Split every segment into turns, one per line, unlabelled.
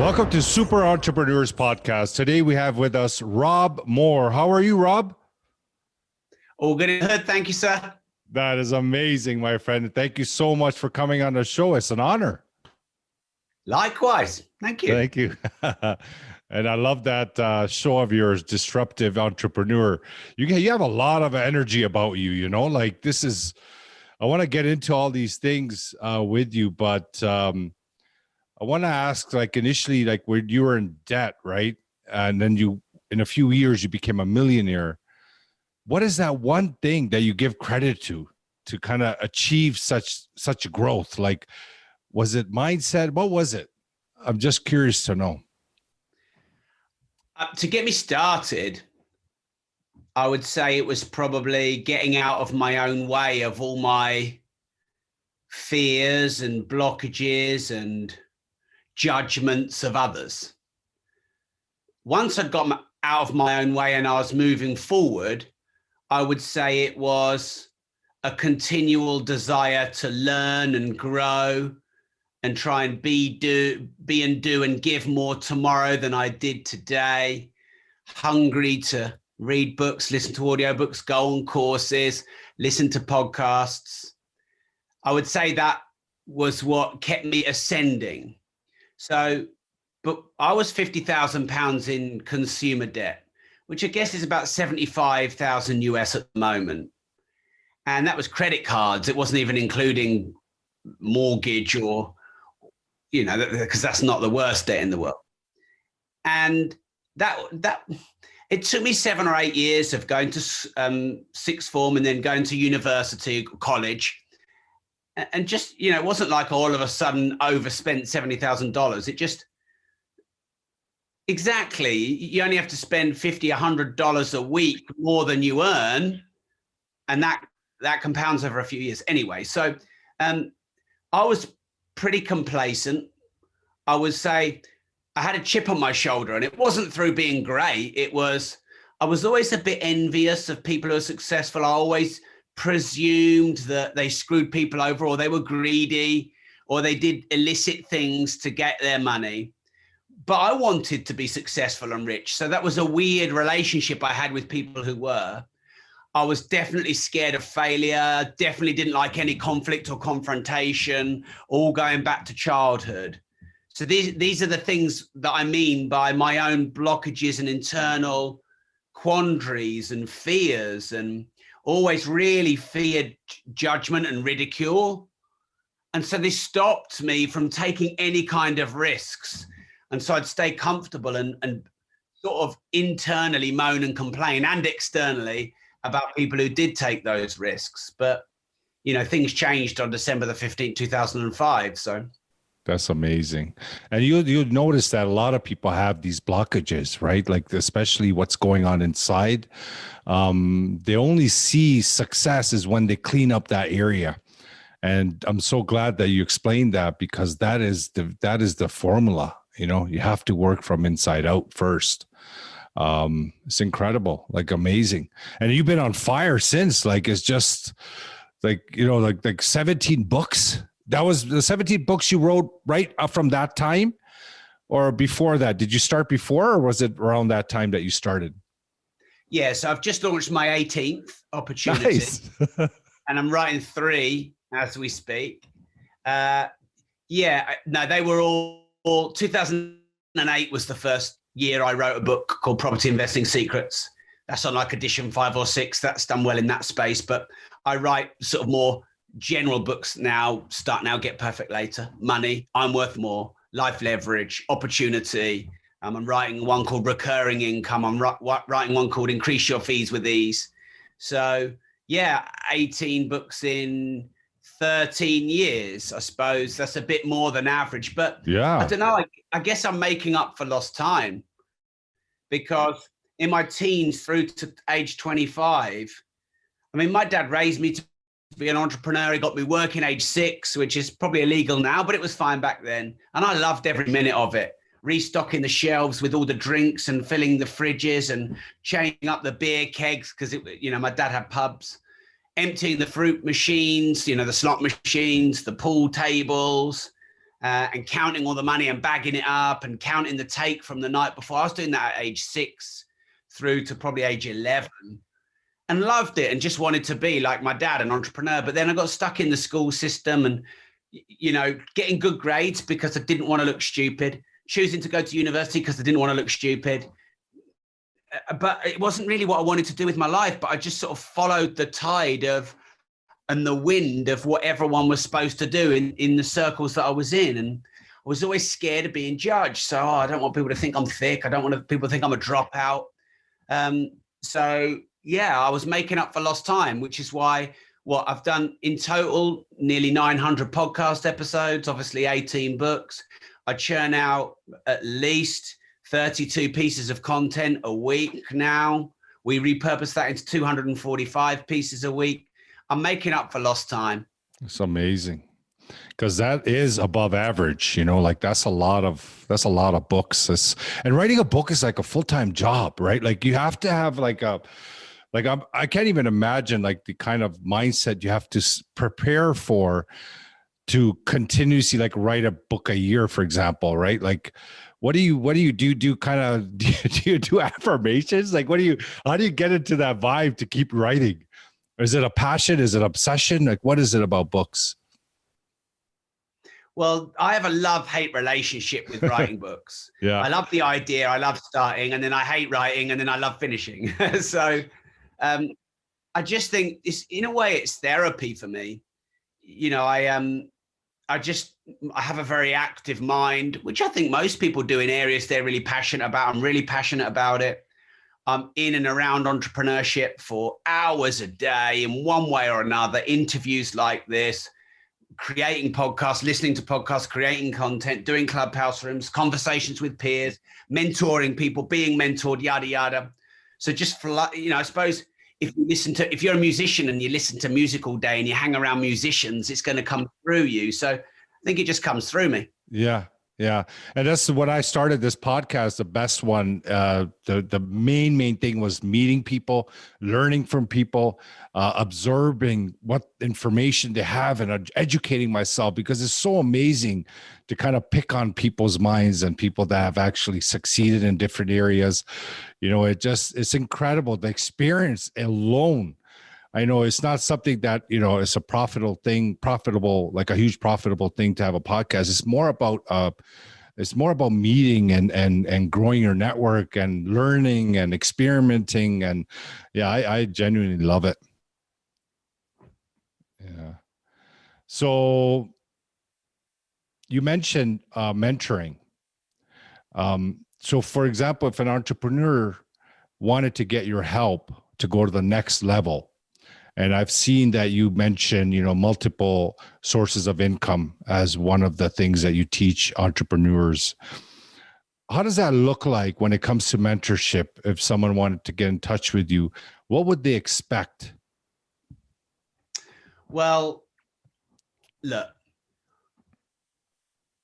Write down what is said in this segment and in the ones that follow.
Welcome to Super Entrepreneurs Podcast. Today we have with us Rob Moore. How are you, Rob?
All good. Thank you, sir.
That is amazing, my friend. Thank you so much for coming on the show. It's an honor.
Likewise. Thank you.
Thank you. And I love that show of yours, Disruptive Entrepreneur. You have a lot of energy about you, you know, like this is, I want to get into all these things with you, but I want to ask, like initially, like when you were in debt, right? And then in a few years, you became a millionaire. What is that one thing that you give credit to kind of achieve such growth? Like, was it mindset? What was it? I'm just curious to know.
To get me started, I would say it was probably getting out of my own way of all my fears and blockages and judgments of others. Once I'd got out of my own way and I was moving forward, I would say it was a continual desire to learn and grow and try and be and do and give more tomorrow than I did today. Hungry to read books, listen to audiobooks, go on courses, listen to podcasts. I would say that was what kept me ascending. So, but I was £50,000 in consumer debt, which I guess is about 75,000 US at the moment. And that was credit cards. It wasn't even including mortgage or, you know, because that's not the worst debt in the world. And that it took me 7 or 8 years of going to sixth form and then going to university, college. And just, you know, it wasn't like all of a sudden overspent $70,000. It just, exactly, you only have to spend $50, $100 a week more than you earn. And that compounds over a few years anyway. So I was pretty complacent. I would say I had a chip on my shoulder, and it wasn't through being great. It was, I was always a bit envious of people who are successful. I always presumed that they screwed people over, or they were greedy, or they did illicit things to get their money. But I wanted to be successful and rich. So that was a weird relationship I had with people who were. I was definitely scared of failure, definitely didn't like any conflict or confrontation, all going back to childhood. So these are the things that I mean by my own blockages and internal quandaries and fears, and always really feared judgment and ridicule. And so this stopped me from taking any kind of risks. And so I'd stay comfortable and sort of internally moan and complain, and externally about people who did take those risks. But, you know, things changed on December the 15th, 2005. So
that's amazing. And you'll notice that a lot of people have these blockages, right? Like especially what's going on inside. They only see success is when they clean up that area. And I'm so glad that you explained that, because that is the formula. You know, you have to work from inside out first. It's incredible, like amazing. And you've been on fire since. Like, it's just like, you know, like 17 books. That was the 17 books you wrote right up from that time, or before that? Did you start before, or was it around that time that you started?
Yeah, so I've just launched my 18th opportunity.
Nice.
And I'm writing 3 as we speak. No, they were all 2008 was the first year I wrote a book called Property Investing Secrets. That's on like edition 5 or 6. That's done well in that space. But I write sort of more general books now. Start Now, Get Perfect Later, Money, I'm Worth More, Life Leverage, Opportunity. I'm writing one called Recurring Income. I'm writing one called Increase Your Fees with Ease. So yeah, 18 books in 13 years, I suppose. That's a bit more than average, but yeah, I don't know. I guess I'm making up for lost time, because in my teens through to age 25, I mean, my dad raised me to be an entrepreneur. He got me working age 6, which is probably illegal now, but it was fine back then. And I loved every minute of it. Restocking the shelves with all the drinks and filling the fridges and chaining up the beer kegs, because, you know, my dad had pubs. Emptying the fruit machines, you know, the slot machines, the pool tables, and counting all the money and bagging it up and counting the take from the night before. I was doing that at age 6 through to probably age 11, and loved it and just wanted to be like my dad, an entrepreneur. But then I got stuck in the school system and, getting good grades because I didn't want to look stupid, choosing to go to university because I didn't want to look stupid. But it wasn't really what I wanted to do with my life. But I just sort of followed the tide and the wind of what everyone was supposed to do in the circles that I was in. And I was always scared of being judged. So I don't want people to think I'm thick. I don't want people to think I'm a dropout. So yeah, I was making up for lost time, which is why what I've done in total, nearly 900 podcast episodes, obviously 18 books. I churn out at least 32 pieces of content a week now. We repurpose that into 245 pieces a week. I'm making up for lost time.
It's amazing, because that is above average. Like that's a lot of books. And writing a book is like a full-time job, right? Like you have to have I can't even imagine like the kind of mindset you have to prepare for to continuously like write a book a year, for example, right? Like, what do you do? Do you do affirmations? Like, how do you get into that vibe to keep writing? Is it a passion? Is it obsession? Like, what is it about books?
Well, I have a love-hate relationship with writing books.
Yeah.
I love the idea. I love starting, and then I hate writing, and then I love finishing. So I just think in a way, it's therapy for me. I have a very active mind, which I think most people do in areas they're really passionate about. I'm really passionate about it. I'm in and around entrepreneurship for hours a day in one way or another, interviews like this, creating podcasts, listening to podcasts, creating content, doing clubhouse rooms, conversations with peers, mentoring people, being mentored, yada, yada. So just, I suppose if you're a musician and you listen to music all day and you hang around musicians, it's going to come through you. So I think it just comes through me.
Yeah. Yeah. And that's when I started this podcast, the best one. The main thing was meeting people, learning from people, observing what information they have and educating myself, because it's so amazing to kind of pick on people's minds and people that have actually succeeded in different areas. It's incredible. The experience alone. I know it's not something that, it's a profitable, like a huge profitable thing to have a podcast. It's more about meeting and growing your network and learning and experimenting. And yeah, I genuinely love it. Yeah. So you mentioned mentoring. So for example, if an entrepreneur wanted to get your help to go to the next level, and I've seen that you mention, multiple sources of income as one of the things that you teach entrepreneurs. How does that look like when it comes to mentorship? If someone wanted to get in touch with you, what would they expect?
Well, look,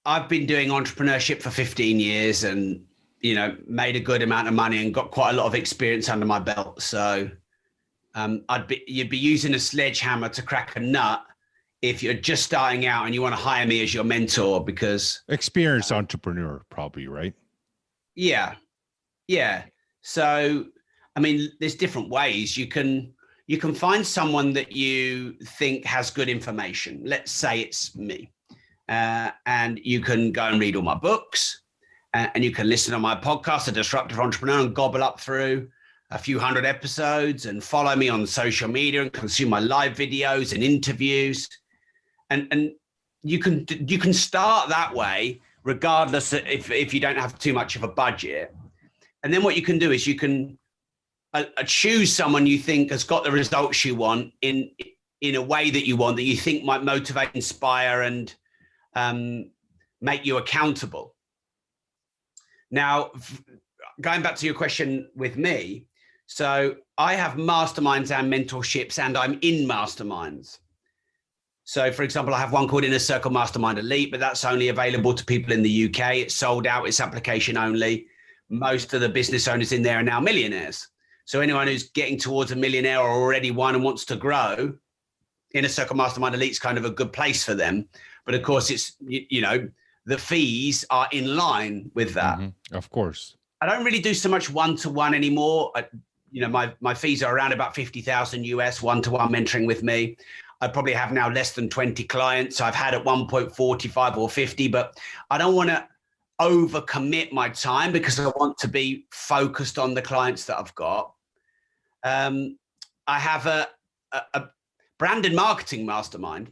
I've been doing entrepreneurship for 15 years and, made a good amount of money and got quite a lot of experience under my belt. So you'd be using a sledgehammer to crack a nut if you're just starting out and you want to hire me as your mentor, because
experienced entrepreneur, probably, right?
Yeah. So, there's different ways you can find someone that you think has good information. Let's say it's me, and you can go and read all my books, and you can listen to my podcast, The Disruptive Entrepreneur, and gobble up through a few hundred episodes and follow me on social media and consume my live videos and interviews. And you can start that way, regardless if you don't have too much of a budget. And then what you can do is you can choose someone you think has got the results you want in a way that you want, that you think might motivate, inspire, and make you accountable. Now, going back to your question with me, so I have masterminds and mentorships, and I'm in masterminds. So for example, I have one called Inner Circle Mastermind Elite, but that's only available to people in the UK. It's sold out, it's application only. Most of the business owners in there are now millionaires. So anyone who's getting towards a millionaire or already one and wants to grow, Inner Circle Mastermind Elite is kind of a good place for them. But of course, it's, the fees are in line with that.
Of course.
I don't really do so much one-to-one anymore. My fees are around about 50,000 US one-to-one mentoring with me. I probably have now less than 20 clients. I've had at one point 45 or 50, but I don't want to overcommit my time because I want to be focused on the clients that I've got. I have a brand and marketing mastermind,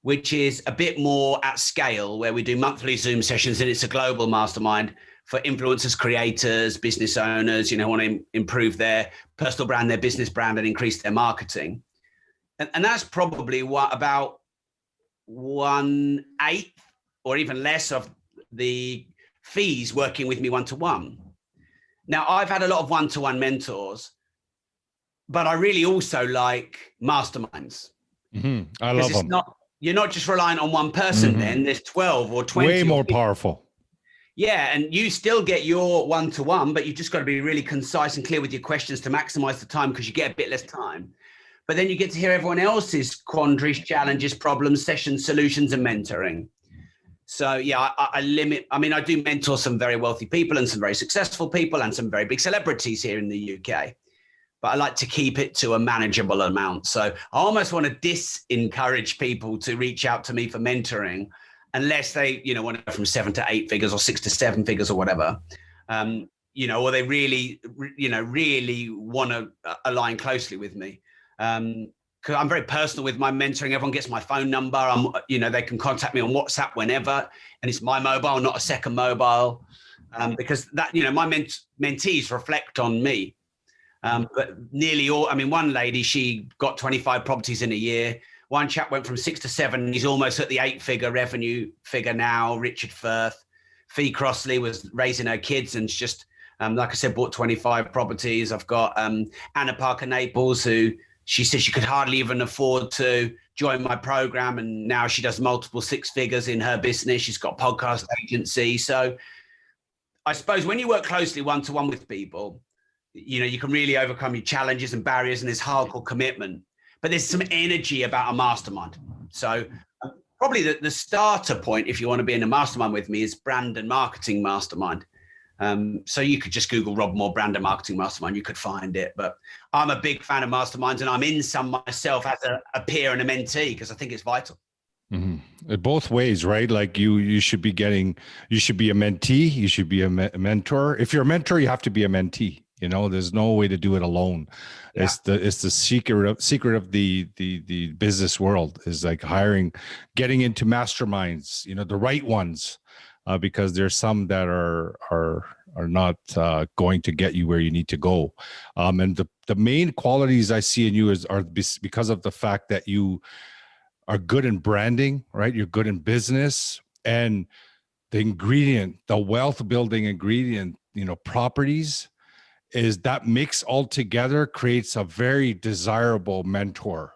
which is a bit more at scale, where we do monthly Zoom sessions, and it's a global mastermind for influencers, creators, business owners, want to improve their personal brand, their business brand, and increase their marketing. And that's probably about 1/8 or even less of the fees working with me one-to-one. Now, I've had a lot of one-to-one mentors, but I really also like masterminds.
I love them.
You're not just relying on one person then. There's 12 or 20.
Way more powerful.
Yeah, and you still get your one-to-one, but you've just got to be really concise and clear with your questions to maximize the time, because you get a bit less time. But then you get to hear everyone else's quandaries, challenges, problems, sessions, solutions, and mentoring. So yeah, I do mentor some very wealthy people and some very successful people and some very big celebrities here in the UK. But I like to keep it to a manageable amount. So I almost want to disencourage people to reach out to me for mentoring, unless they, want to go from 7 to 8 figures or 6 to 7 figures or whatever, or they really want to align closely with me. Because I'm very personal with my mentoring. Everyone gets my phone number. They can contact me on WhatsApp whenever, and it's my mobile, not a second mobile, because that, my mentees reflect on me. But nearly all, one lady, she got 25 properties in a year. One chap went from 6 to 7. He's almost at the 8-figure revenue figure now. Richard Firth. Fee Crossley was raising her kids and just, like I said, bought 25 properties. I've got Anna Parker Naples, who she said she could hardly even afford to join my program, and now she does multiple 6 figures in her business. She's got a podcast agency. So I suppose when you work closely one-to-one with people, you can really overcome your challenges and barriers, and there's hardcore commitment. But there's some energy about a mastermind. So probably the starter point, if you want to be in a mastermind with me, is brand and marketing mastermind. So you could just Google Rob Moore brand and marketing mastermind. You could find it. But I'm a big fan of masterminds, and I'm in some myself as a peer and a mentee, because I think it's vital.
Both ways, right? Like you should be a mentee, you should be a mentor. If you're a mentor, you have to be a mentee. There's no way to do it alone. Yeah. It's the secret of the business world, is like getting into masterminds, the right ones, because there's some that are not going to get you where you need to go. And the main qualities I see in you are because of the fact that you are good in branding, right? You're good in business, and the wealth building ingredient, properties, is that mix all together creates a very desirable mentor.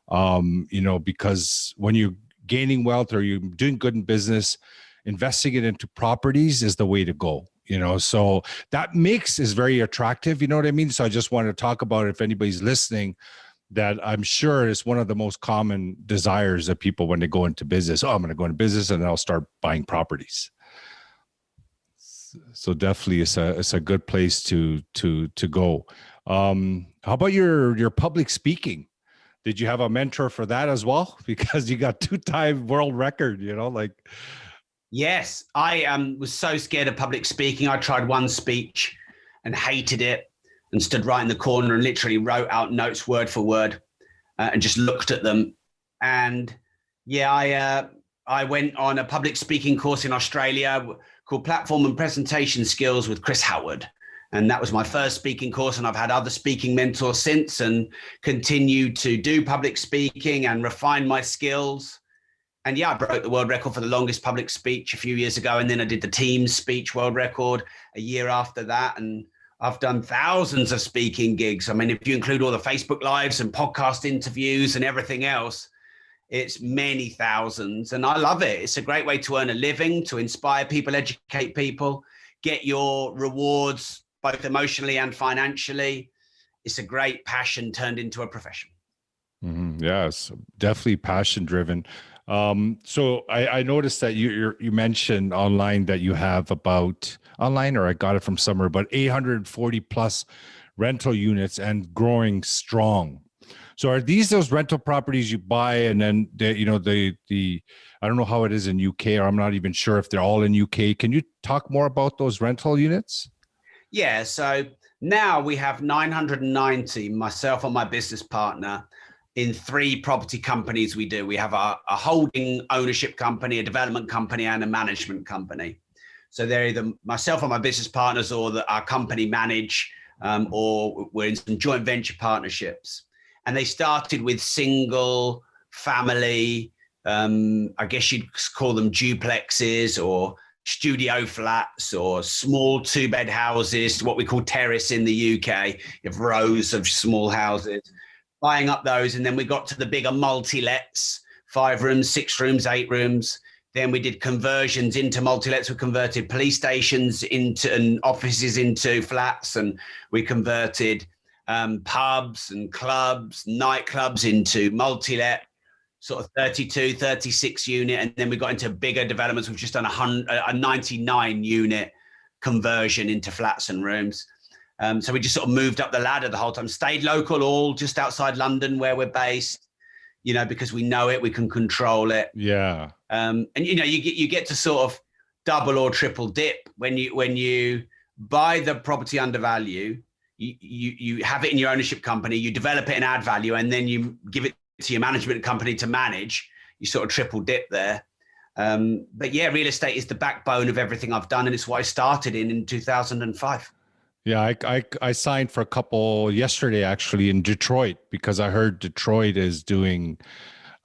Because when you're gaining wealth or you're doing good in business, investing it into properties is the way to go. So that mix is very attractive. You know what I mean? So I just wanted to talk about it, if anybody's listening, that I'm sure is one of the most common desires of people when they go into business. Oh, I'm going to go into business and then I'll start buying properties. So definitely it's a good place to go. How about your public speaking? Did you have a mentor for that as well? Because you got 2-time world record, Yes,
I was so scared of public speaking. I tried one speech and hated it, and stood right in the corner and literally wrote out notes word for word, and just looked at them. And yeah, I went on a public speaking course in Australia called Platform and Presentation Skills with Chris Howard. And that was my first speaking course. And I've had other speaking mentors since, and continued to do public speaking and refine my skills. And yeah, I broke the world record for the longest public speech a few years ago. And then I did the Teams speech world record a year after that. And I've done thousands of speaking gigs. If you include all the Facebook Lives and podcast interviews and everything else, it's many thousands, and I love it. It's a great way to earn a living, to inspire people, educate people, get your rewards, both emotionally and financially. It's a great passion turned into a profession.
Yes, definitely passion driven. So I noticed that you mentioned online that you have about online, or I got it from somewhere, but 840 plus rental units and growing strong. So are these those rental properties you buy and then the I don't know how it is in UK, or I'm not even sure if they're all in UK. Can you talk more about those rental units?
Yeah. So now we have 990, myself and my business partner, in 3 property companies we do. We have a holding ownership company, a development company, and a management company. So they're either myself and my business partners, or our company manage, or we're in some joint venture partnerships. And they started with single family, I guess you'd call them duplexes or studio flats or small 2-bed houses, what we call terrace in the UK. You have rows of small houses, buying up those. And then we got to the bigger multi-lets, 5 rooms, 6 rooms, 8 rooms. Then we did conversions into multi-lets. We converted police stations into and offices into flats, and we converted pubs and clubs, nightclubs into multi-let, sort of 32, 36 unit. And then we got into bigger developments. We've just done a 99 unit conversion into flats and rooms. So we just sort of moved up the ladder the whole time, stayed local, all just outside London where we're based, because we know it, we can control it.
Yeah.
And you get to sort of double or triple dip when you buy the property under value. You have it in your ownership company, you develop it and add value, and then you give it to your management company to manage. You sort of triple dip there. But yeah, real estate is the backbone of everything I've done, and it's what I started in 2005.
Yeah, I signed for a couple yesterday actually in Detroit, because I heard Detroit is doing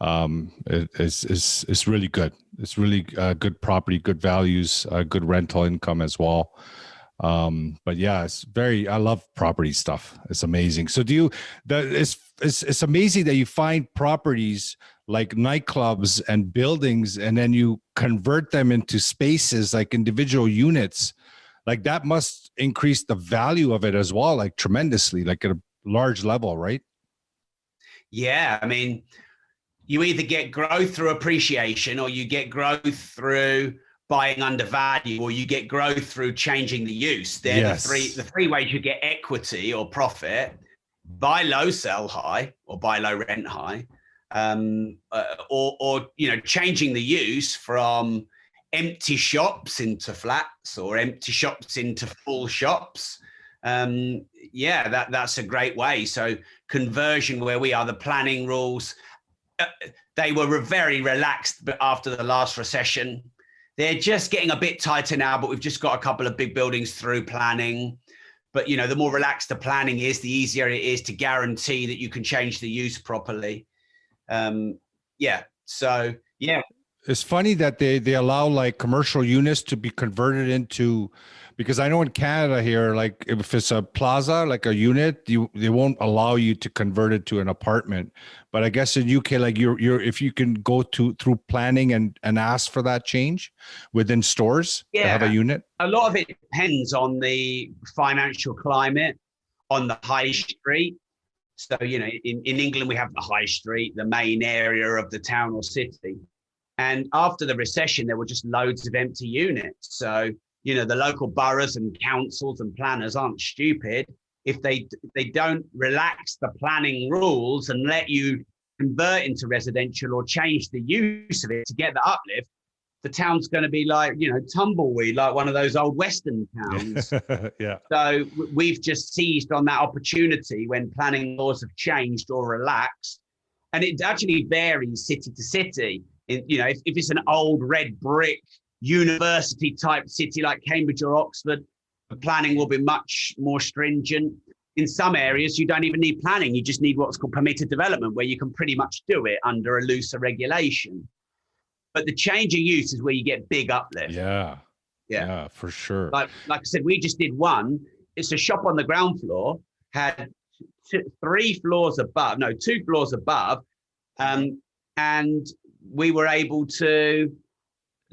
it's really good. It's really good property, good values, good rental income as well. But yeah, I love property stuff. It's amazing. So it's amazing that you find properties like nightclubs and buildings, and then you convert them into spaces like individual units. Like that must increase the value of it as well, like tremendously, like at a large level, right?
Yeah. I mean, you either get growth through appreciation, or you get growth through buying under value, or you get growth through changing the use. They're the three ways you get equity or profit: buy low, sell high, or buy low, rent high, or changing the use from empty shops into flats, or empty shops into full shops. That's a great way. So conversion, where we are, the planning rules, they were very relaxed, but after the last recession, they're just getting a bit tighter now, but we've just got a couple of big buildings through planning. But the more relaxed the planning is, the easier it is to guarantee that you can change the use properly.
It's funny that they allow like commercial units to be converted into, because I know in Canada here, like if it's a plaza, like a unit, they won't allow you to convert it to an apartment. But I guess in UK, like you're if you can go through planning and ask for that change within stores to have a unit.
A lot of it depends on the financial climate on the high street. So, in England, we have the high street, the main area of the town or city. And after the recession, there were just loads of empty units. So, the local boroughs and councils and planners aren't stupid. If they don't relax the planning rules and let you convert into residential or change the use of it to get the uplift, the town's going to be like, tumbleweed, like one of those old Western towns.
Yeah.
So we've just seized on that opportunity when planning laws have changed or relaxed. And it actually varies city to city. If it's an old red brick university type city like Cambridge or Oxford, the planning will be much more stringent. In some areas, you don't even need planning. You just need what's called permitted development, where you can pretty much do it under a looser regulation. But the change of use is where you get big uplift.
Yeah, for sure.
Like I said, we just did one. It's a shop on the ground floor, had 2 floors above, and we were able to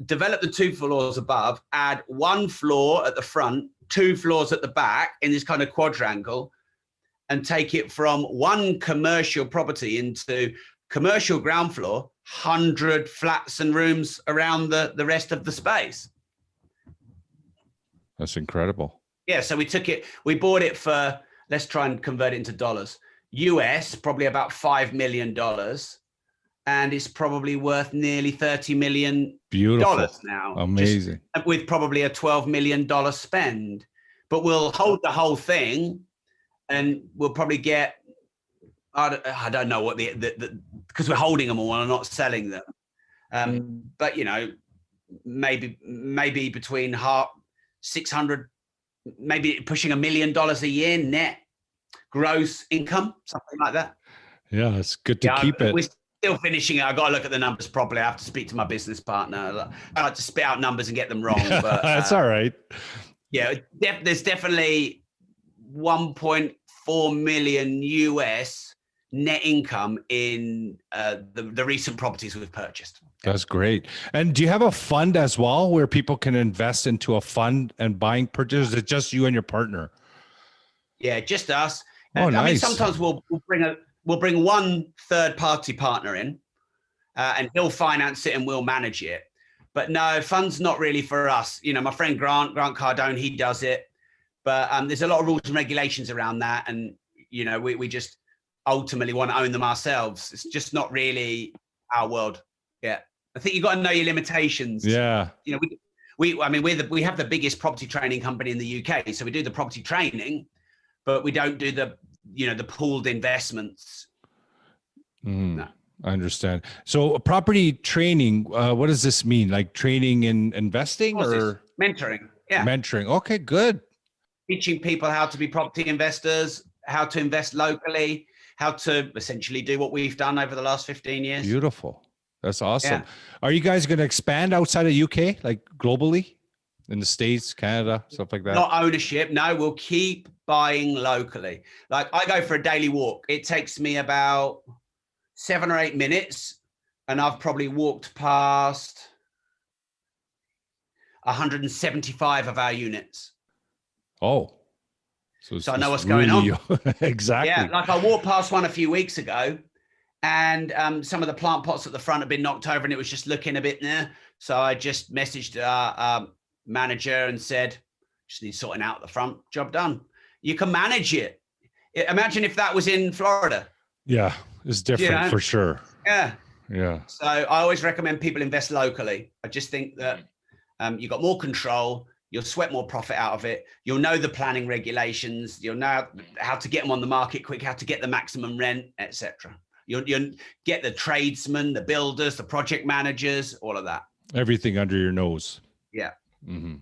develop the 2 floors above, add 1 floor at the front, 2 floors at the back in this kind of quadrangle, and take it from one commercial property into commercial ground floor, 100 flats and rooms around the rest of the space.
That's incredible.
Yeah, so we bought it for, let's try and convert it into dollars. US, probably about $5 million. And it's probably worth nearly $30 million now.
Amazing.
With probably a $12 million spend. But we'll hold the whole thing and we'll probably get, I don't know what because we're holding them all and not selling them. But, you know, maybe between 600, maybe pushing $1 million a year net gross income, something like that.
Yeah, it's good to keep it.
We're still finishing it. I got to look at the numbers properly. I have to speak to my business partner. I like to spit out numbers and get them wrong, but
that's all right.
Yeah, there's definitely 1.4 million US net income in the recent properties we've purchased.
That's great. And do you have a fund as well where people can invest into a fund and buying purchases? It's just you and your partner?
Yeah, just us.
Oh, nice.
I mean, sometimes we'll bring one third party partner in, and he'll finance it and we'll manage it. But no, funds not really for us. You know, my friend Grant Cardone, he does it. But there's a lot of rules and regulations around that, and you know, we just ultimately want to own them ourselves. It's just not really our world. Yeah, I think you got to know your limitations.
Yeah,
you know, we have the biggest property training company in the UK, so we do the property training, but we don't do the pooled investments.
No. I understand. So property training, what does this mean? Like training in investing or
mentoring? Yeah,
mentoring. Okay, good.
Teaching people how to be property investors, how to invest locally, how to essentially do what we've done over the last 15 years.
Beautiful. That's awesome.
Yeah.
Are you guys going to expand outside of UK, like globally, in the States, Canada, stuff like that?
Not ownership. No, we'll keep buying locally. Like I go for a daily walk. It takes me about 7 or 8 minutes, and I've probably walked past 175 of our units.
Oh,
so I know what's going on.
Exactly.
Yeah, like I walked past one a few weeks ago, and some of the plant pots at the front had been knocked over, and it was just looking a bit there. So I just messaged our manager and said, "Just need sorting out at the front. Job done." You can manage it. Imagine if that was in Florida.
Yeah. It's different for sure.
Yeah.
Yeah.
So I always recommend people invest locally. I just think that you've got more control. You'll sweat more profit out of it. You'll know the planning regulations. You'll know how to get them on the market quick, how to get the maximum rent, etc. You'll get the tradesmen, the builders, the project managers, all of that.
Everything under your nose.
Yeah.
Mm-hmm.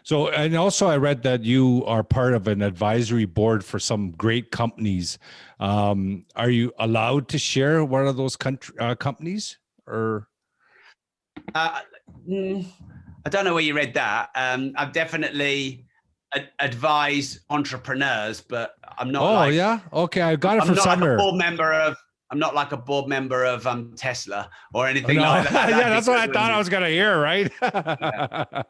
So, and also I read that you are part of an advisory board for some great companies. Are you allowed to share one of those companies or?
I don't know where you read that. I've definitely advised entrepreneurs, but I'm not.
Oh, yeah. Okay. I got it from somewhere.
I'm not like a board member of Tesla or anything like that.
Yeah, that's what I thought I was going to hear, right?
Yeah.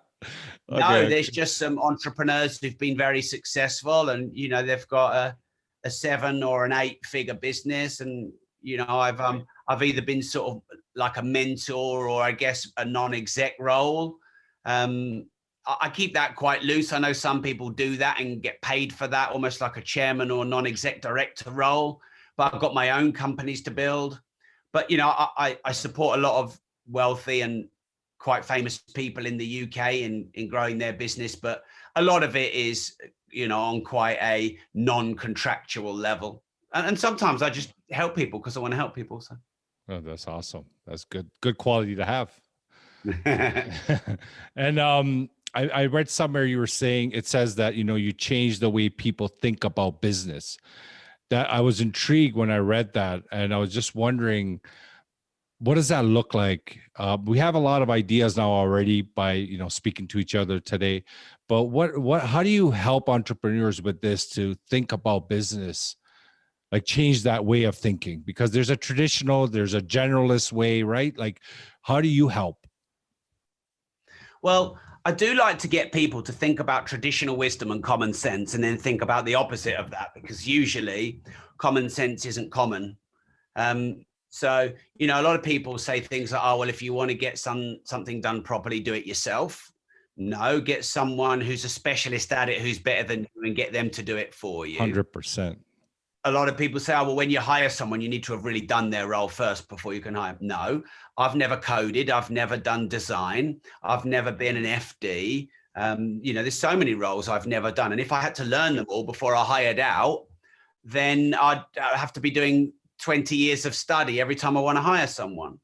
Okay.
No, there's just some entrepreneurs who've been very successful, and you know they've got a 7 or an 8 figure business, and you know I've either been sort of like a mentor or I guess a non-exec role. I keep that quite loose. I know some people do that and get paid for that, almost like a chairman or non-exec director role. But I've got my own companies to build. But you know I support a lot of wealthy and quite famous people in the UK in growing their business, but a lot of it is, you know, on quite a non-contractual level. And sometimes I just help people because I want to help people. So.
Oh, that's awesome. That's good quality to have. And I read somewhere you were saying, it says that, you know, you change the way people think about business. That I was intrigued when I read that. And I was just wondering, what does that look like? We have a lot of ideas now already by, you know, speaking to each other today, but how do you help entrepreneurs with this to think about business, like change that way of thinking? Because there's a traditional, there's a generalist way, right? Like, how do you help?
Well, I do like to get people to think about traditional wisdom and common sense and then think about the opposite of that, because usually common sense isn't common. So, a lot of people say things like, oh, well, if you want to get something done properly, do it yourself. No, get someone who's a specialist at it, who's better than you, and get them to do it for you.
100%.
A lot of people say, oh, well, when you hire someone, you need to have really done their role first before you can hire. No, I've never coded. I've never done design. I've never been an FD. There's so many roles I've never done. And if I had to learn them all before I hired out, then I'd have to be doing 20 years of study every time I want to hire someone.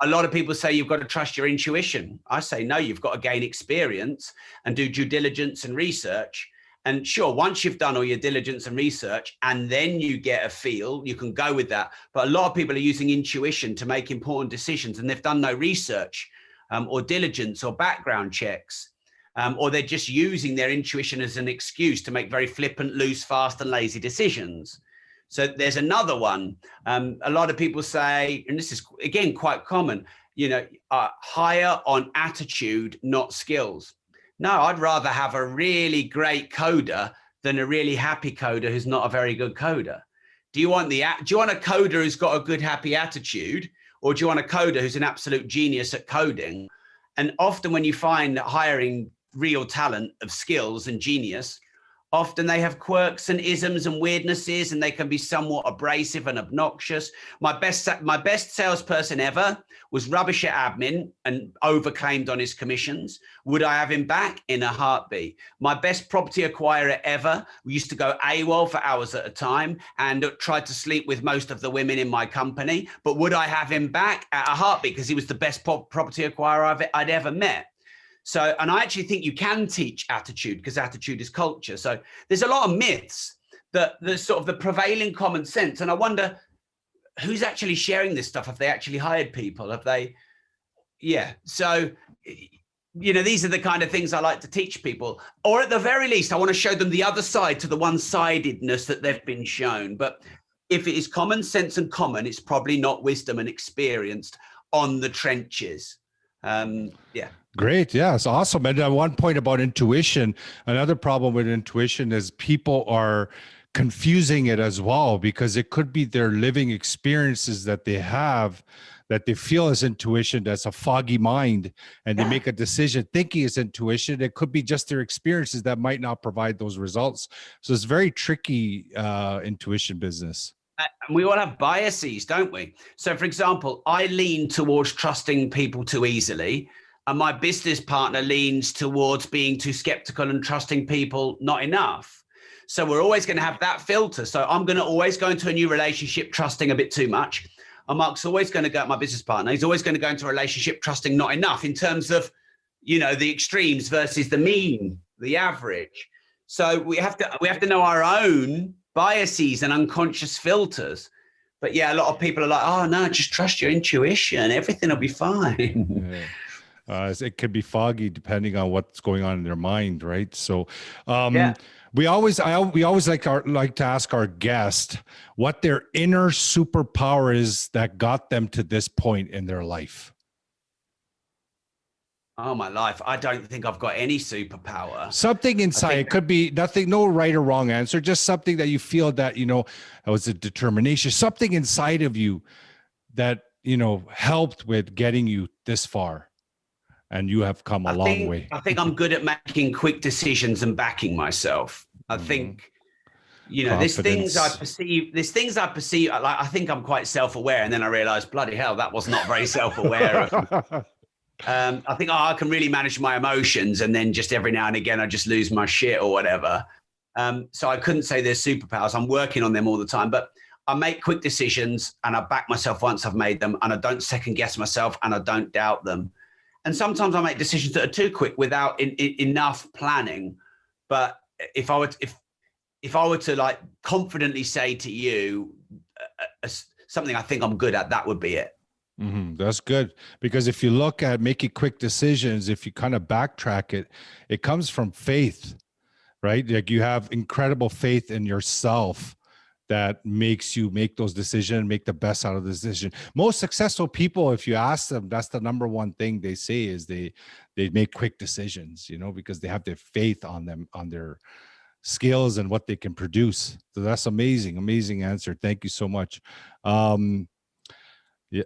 A lot of people say you've got to trust your intuition. I say, no, you've got to gain experience and do due diligence and research. And sure, once you've done all your diligence and research and then you get a feel, you can go with that. But a lot of people are using intuition to make important decisions, and they've done no research or diligence or background checks, or they're just using their intuition as an excuse to make very flippant, loose, fast and lazy decisions. So there's another one. A lot of people say, and this is, again, quite common, hire on attitude, not skills. No, I'd rather have a really great coder than a really happy coder who's not a very good coder. Do you want a coder who's got a good, happy attitude, or do you want a coder who's an absolute genius at coding? And often when you find hiring real talent of skills and genius, often they have quirks and isms and weirdnesses, and they can be somewhat abrasive and obnoxious. My best salesperson ever was rubbish at admin and overclaimed on his commissions. Would I have him back? In a heartbeat. My best property acquirer ever used to go AWOL for hours at a time and tried to sleep with most of the women in my company. But would I have him back? At a heartbeat, because he was the best property acquirer I'd ever met. So, and I actually think you can teach attitude, because attitude is culture. So there's a lot of myths that there's sort of the prevailing common sense. And I wonder who's actually sharing this stuff. Have they actually hired people? Have they? Yeah. So, these are the kind of things I like to teach people, or at the very least, I want to show them the other side to the one-sidedness that they've been shown. But if it is common sense and common, it's probably not wisdom and experienced on the trenches. Yeah.
Great. Yeah, it's awesome. And one point about intuition, another problem with intuition is people are confusing it as well, because it could be their living experiences that they have that they feel as intuition. That's a foggy mind, and they make a decision thinking it's intuition. It could be just their experiences that might not provide those results. So it's very tricky intuition business.
And we all have biases, don't we? So for example, I lean towards trusting people too easily, and my business partner leans towards being too skeptical and trusting people not enough. So we're always going to have that filter. So I'm going to always go into a new relationship trusting a bit too much. And Mark's always going to go, my business partner, he's always going to go into a relationship trusting not enough, in terms of, the extremes versus the mean, the average. So we have to know our own biases and unconscious filters. But yeah, a lot of people are like, oh no, just trust your intuition, everything will be fine.
Yeah. It could be foggy depending on what's going on in their mind, right? So we always like to ask our guest what their inner superpower is that got them to this point in their life.
Oh, my life. I don't think I've got any superpower.
Something inside. It could be nothing, no right or wrong answer, just something that you feel that, it was a determination, something inside of you that, helped with getting you this far. And you have come a long way.
I think I'm good at making quick decisions and backing myself. I think, there's things I perceive, like I think I'm quite self-aware, and then I realize, bloody hell, that was not very self-aware. I think, I can really manage my emotions, and then just every now and again, I just lose my shit or whatever. So I couldn't say there's superpowers. I'm working on them all the time, but I make quick decisions and I back myself once I've made them, and I don't second guess myself, and I don't doubt them. And sometimes I make decisions that are too quick without enough planning. But if I were to like confidently say to you something I think I'm good at, that would be it.
Mm-hmm. That's good, because if you look at making quick decisions, if you kind of backtrack it, it comes from faith, right? Like you have incredible faith in yourself that makes you make those decisions, make the best out of the decision. Most successful people, if you ask them, that's the number one thing they say is they make quick decisions, because they have their faith on them, on their skills and what they can produce. So that's amazing, amazing answer. Thank you so much. Yeah.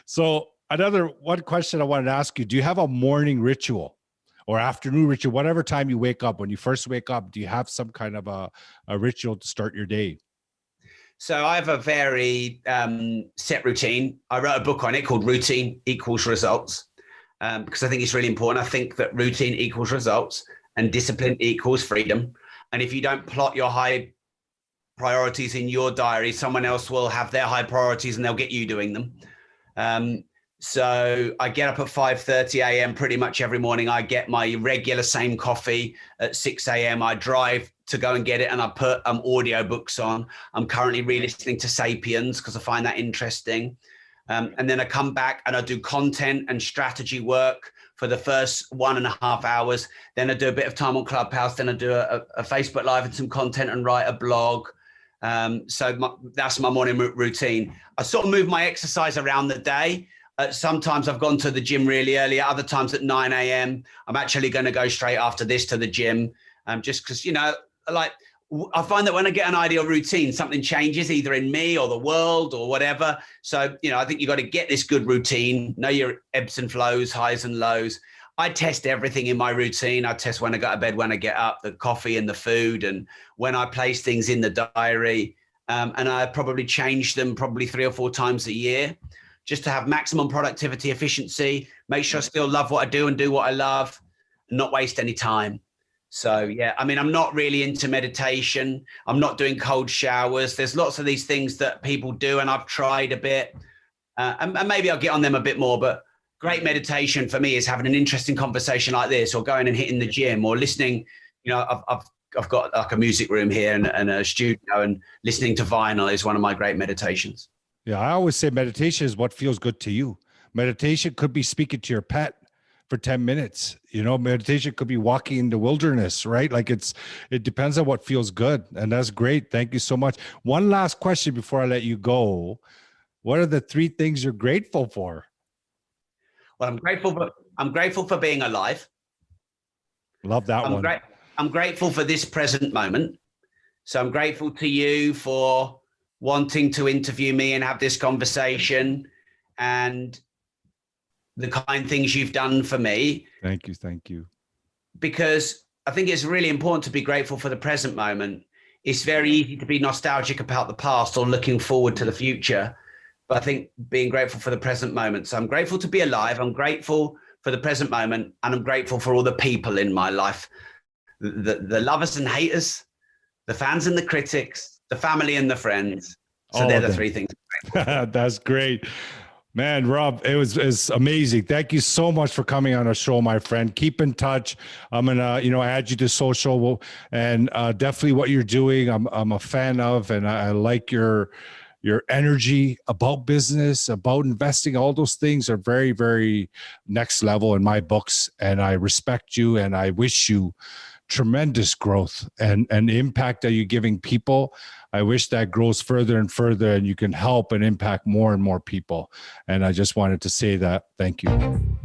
So another one question I wanted to ask you, do you have a morning ritual or afternoon ritual, whatever time you wake up? When you first wake up, do you have some kind of a ritual to start your day?
So I have a very set routine. I wrote a book on it called Routine Equals Results, because I think it's really important. I think that routine equals results and discipline equals freedom. And if you don't plot your high priorities in your diary, someone else will have their high priorities and they'll get you doing them. So I get up at 5:30 a.m. pretty much every morning. I get my regular same coffee at 6 a.m. I drive to go and get it, and I put audio books on. I'm currently re-listening to Sapiens because I find that interesting. And then I come back and I do content and strategy work for the first 1.5 hours. Then I do a bit of time on Clubhouse. Then I do a Facebook Live and some content and write a blog. So that's my morning routine. I sort of move my exercise around the day. Sometimes I've gone to the gym really early. Other times at 9 a.m. I'm actually going to go straight after this to the gym. Just because, like I find that when I get an ideal routine, something changes either in me or the world or whatever. So, I think you've got to get this good routine, know your ebbs and flows, highs and lows. I test everything in my routine. I test when I go to bed, when I get up, the coffee and the food, and when I place things in the diary. And I probably change them probably 3 or 4 times a year just to have maximum productivity, efficiency, make sure I still love what I do and do what I love and not waste any time. So, yeah, I mean, I'm not really into meditation. I'm not doing cold showers. There's lots of these things that people do, and I've tried a bit. And maybe I'll get on them a bit more. But great meditation for me is having an interesting conversation like this, or going and hitting the gym, or listening. I've got like a music room here and a studio, and listening to vinyl is one of my great meditations.
Yeah, I always say meditation is what feels good to you. Meditation could be speaking to your pet for 10 minutes. Meditation could be walking in the wilderness, right? Like it depends on what feels good. And that's great. Thank you so much. One last question before I let you go. What are the 3 things you're grateful for?
Well, I'm grateful for being alive.
Love that one.
I'm grateful for this present moment. So I'm grateful to you for wanting to interview me and have this conversation, and the kind things you've done for me.
Thank you. Thank you.
Because I think it's really important to be grateful for the present moment. It's very easy to be nostalgic about the past or looking forward to the future. But I think being grateful for the present moment. So I'm grateful to be alive. I'm grateful for the present moment. And I'm grateful for all the people in my life, the lovers and haters, the fans and the critics, the family and the friends. So they're the 3 things.
That's great. Man, Rob, it's amazing. Thank you so much for coming on our show, my friend. Keep in touch. I'm gonna, add you to social, and definitely what you're doing, I'm a fan of, and I like your energy about business, about investing. All those things are very, very next level in my books, and I respect you, and I wish you tremendous growth and impact that you're giving people. I wish that grows further and further, and you can help and impact more and more people. And I just wanted to say that. Thank you.